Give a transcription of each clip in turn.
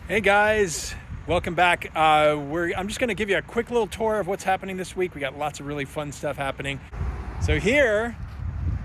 Hey guys, welcome back. I'm just going to give you a quick little tour of what's happening this week. We got lots of really fun stuff happening. So here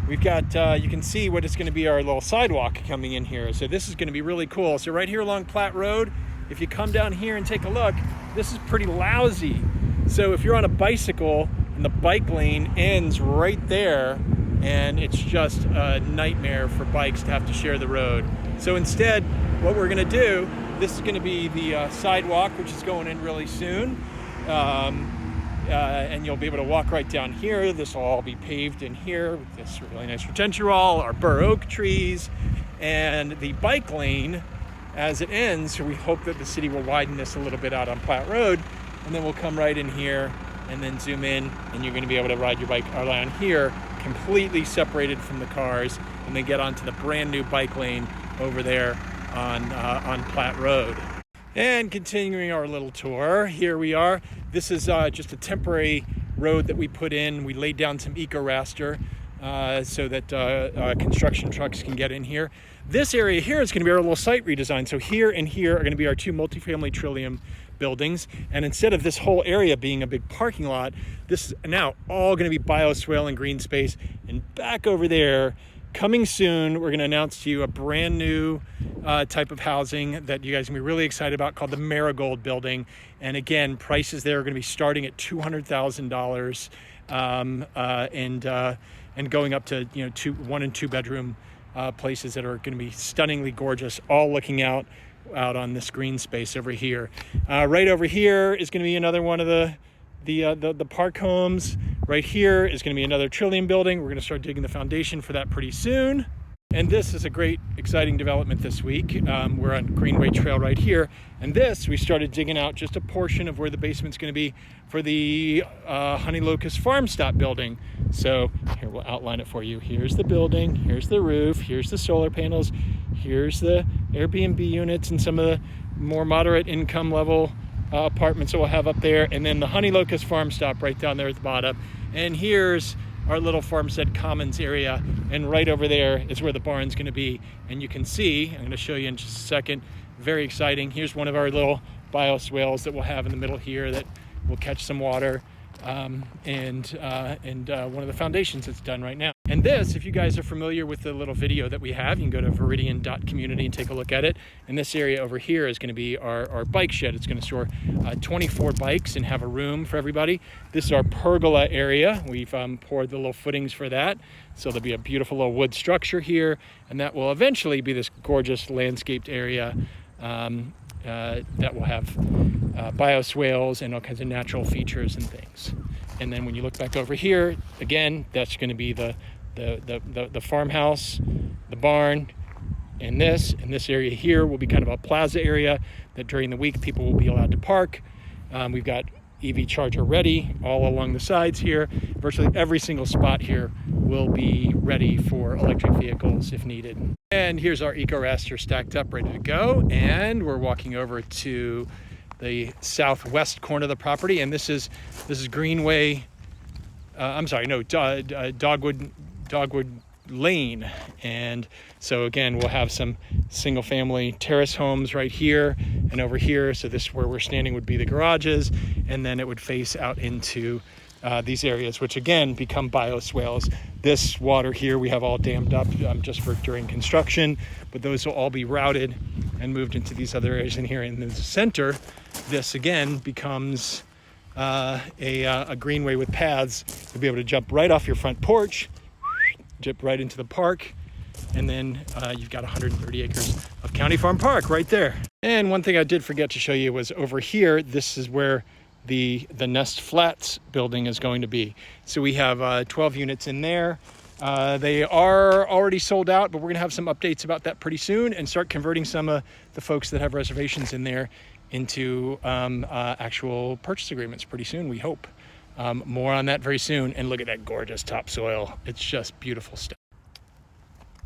we've got, you can see what is going to be our little sidewalk coming in here. So this is going to be really cool. So right here along Platte Road, if you come down here and take a look, this is pretty lousy. So if you're on a bicycle and the bike lane ends right there, and it's just a nightmare for bikes to have to share the road. So instead, what we're going to do, this is going to be the sidewalk, which is going in really soon. And you'll be able to walk right down here. This will all be paved in here with this really nice retention wall, our bur oak trees, and the bike lane as it ends. We hope that the city will widen this a little bit out on Platte Road, and then we'll come right in here and then zoom in, and you're going to be able to ride your bike around here completely separated from the cars, and then get onto the brand new bike lane over there on Platte Road. And continuing our little tour, here we are. This is just a temporary road that we put in. We laid down some eco-raster so that construction trucks can get in here. This area here is going to be our little site redesign. So here and here are going to be our two multifamily Trillium buildings, and instead of this whole area being a big parking lot, this is now all going to be bioswale and green space. And back over there, coming soon, we're going to announce to you a brand new type of housing that you guys are going to be really excited about, called the Marigold Building. And again, prices there are going to be starting at $200,000 and going up to 1 and 2 bedroom places that are going to be stunningly gorgeous, all looking out on this green space over here. Right over here is going to be another one of the park homes. Right here is going to be another Trillium building. We're going to start digging the foundation for that pretty soon. And this is a great, exciting development this week. We're on Greenway Trail right here. And this, we started digging out just a portion of where the basement's going to be for the Honey Locust Farm Stop building. So here, we'll outline it for you. Here's the building, here's the roof, here's the solar panels, here's the Airbnb units and some of the more moderate income level apartments that we'll have up there. And then the Honey Locust Farm Stop right down there at the bottom. And here's our little Farmstead Commons area, and right over there is where the barn's going to be. And you can see, I'm going to show you in just a second, very exciting. Here's one of our little bioswales that we'll have in the middle here that will catch some water, and one of the foundations that's done right now. And this, if you guys are familiar with the little video that we have, you can go to veridian.community and take a look at it. And this area over here is going to be our bike shed. It's going to store 24 bikes and have a room for everybody. This is our pergola area. We've poured the little footings for that. So there'll be a beautiful little wood structure here, and that will eventually be this gorgeous landscaped area that will have bioswales and all kinds of natural features and things. And then when you look back over here, again, that's going to be the farmhouse, the barn, and this area here will be kind of a plaza area that during the week people will be allowed to park. We've got EV charger ready all along the sides here. Virtually every single spot here will be ready for electric vehicles if needed. And here's our eco-raster stacked up, ready to go. And we're walking over to the southwest corner of the property, and this is Greenway. Dogwood Lane. And so again, we'll have some single family terrace homes right here and over here. So this, where we're standing, would be the garages, and then it would face out into these areas, which again become bioswales. This water here we have all dammed up just for during construction, but those will all be routed and moved into these other areas in here. In the center, this again becomes a greenway with paths. You'll be able to jump right off your front porch, jump right into the park, and then you've got 130 acres of County Farm Park right there. And one thing I did forget to show you was over here, this is where the Nest Flats building is going to be. So we have 12 units in there. They are already sold out, but we're gonna have some updates about that pretty soon and start converting some of the folks that have reservations in there into actual purchase agreements pretty soon, we hope. More on that very soon. And look at that gorgeous topsoil. It's just beautiful stuff.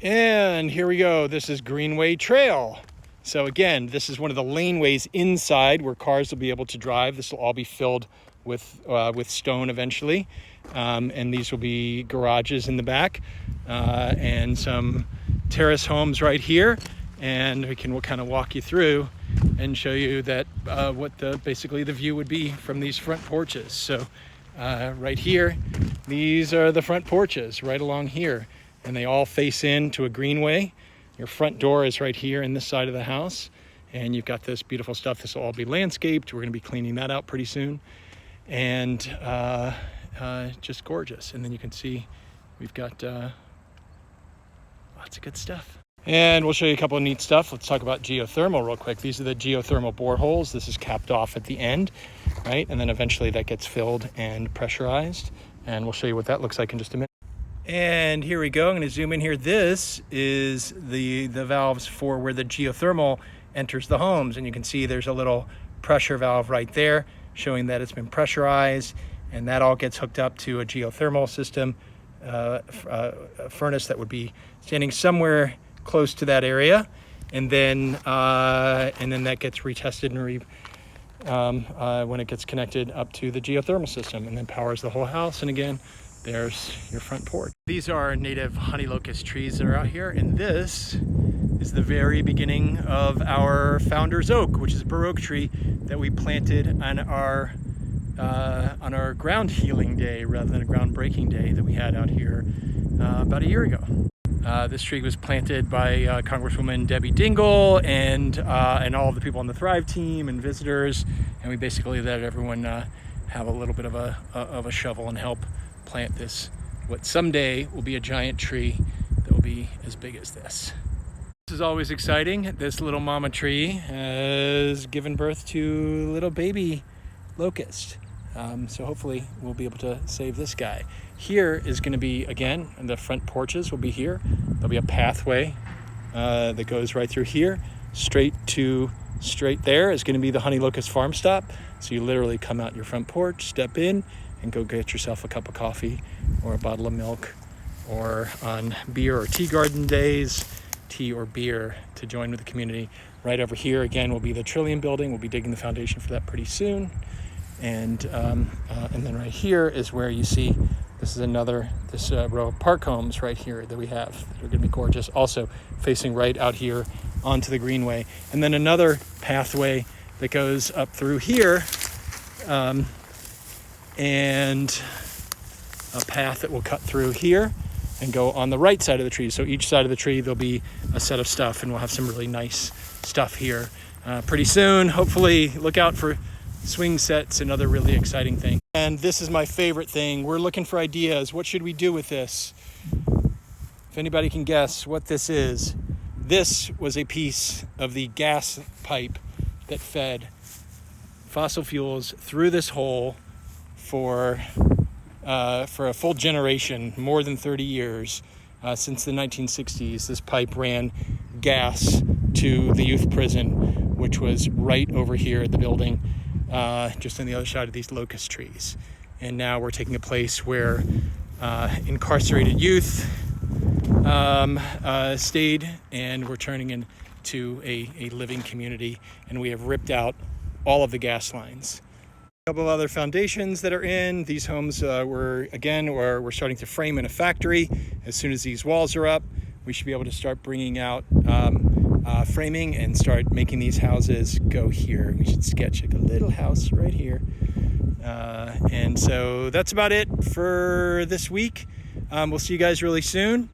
And here we go. This is Greenway Trail. So again, this is one of the laneways inside where cars will be able to drive. This will all be filled with stone eventually. And these will be garages in the back and some terrace homes right here. And we'll kind of walk you through and show you that what basically the view would be from these front porches. So right here, these are the front porches right along here, and they all face into a greenway. Your front door is right here in this side of the house, and you've got this beautiful stuff. This will all be landscaped. We're going to be cleaning that out pretty soon, and just gorgeous. And then you can see we've got lots of good stuff. And we'll show you a couple of neat stuff. Let's talk about geothermal real quick. These are the geothermal boreholes. This is capped off at the end, right? And then eventually that gets filled and pressurized. And we'll show you what that looks like in just a minute. And here we go. I'm going to zoom in here. This is the valves for where the geothermal enters the homes. And you can see there's a little pressure valve right there showing that it's been pressurized. And that all gets hooked up to a geothermal system, a furnace that would be standing somewhere close to that area, and then that gets retested and when it gets connected up to the geothermal system, and then powers the whole house. And again, there's your front porch. These are native honey locust trees that are out here, and this is the very beginning of our founder's oak, which is a Baroque tree that we planted on our ground healing day rather than a groundbreaking day that we had out here about a year ago. This tree was planted by Congresswoman Debbie Dingell and all of the people on the Thrive team and visitors, and we basically let everyone have a little bit of a shovel and help plant this, what someday will be a giant tree that will be as big as this. This is always exciting. This little mama tree has given birth to little baby locust. So hopefully we'll be able to save this guy. Here is going to be, again, the front porches will be here. There'll be a pathway that goes right through here. Straight there is going to be the Honey Locust Farm Stop. So you literally come out your front porch, step in, and go get yourself a cup of coffee or a bottle of milk, or on beer or tea garden days, tea or beer to join with the community. Right over here, again, will be the Trillium building. We'll be digging the foundation for that pretty soon. And then right here is where you see this row of park homes right here that we have that are going to be gorgeous, also facing right out here onto the greenway. And then another pathway that goes up through here, and a path that will cut through here and go on the right side of the tree. So each side of the tree there'll be a set of stuff, and we'll have some really nice stuff here pretty soon. Hopefully look out for swing sets and other really exciting things. And this is my favorite thing. We're looking for ideas. What should we do with this? If anybody can guess what this is, this was a piece of the gas pipe that fed fossil fuels through this hole for a full generation, more than 30 years. Since the 1960s, this pipe ran gas to the youth prison, which was right over here at the building, just on the other side of these locust trees. And now we're taking a place where incarcerated youth stayed, and we're turning into a living community, and we have ripped out all of the gas lines. A couple of other foundations that are in. These homes we're starting to frame in a factory. As soon as these walls are up, we should be able to start bringing out framing and start making these houses go here. We should sketch like a little house right here. And so that's about it for this week. We'll see you guys really soon.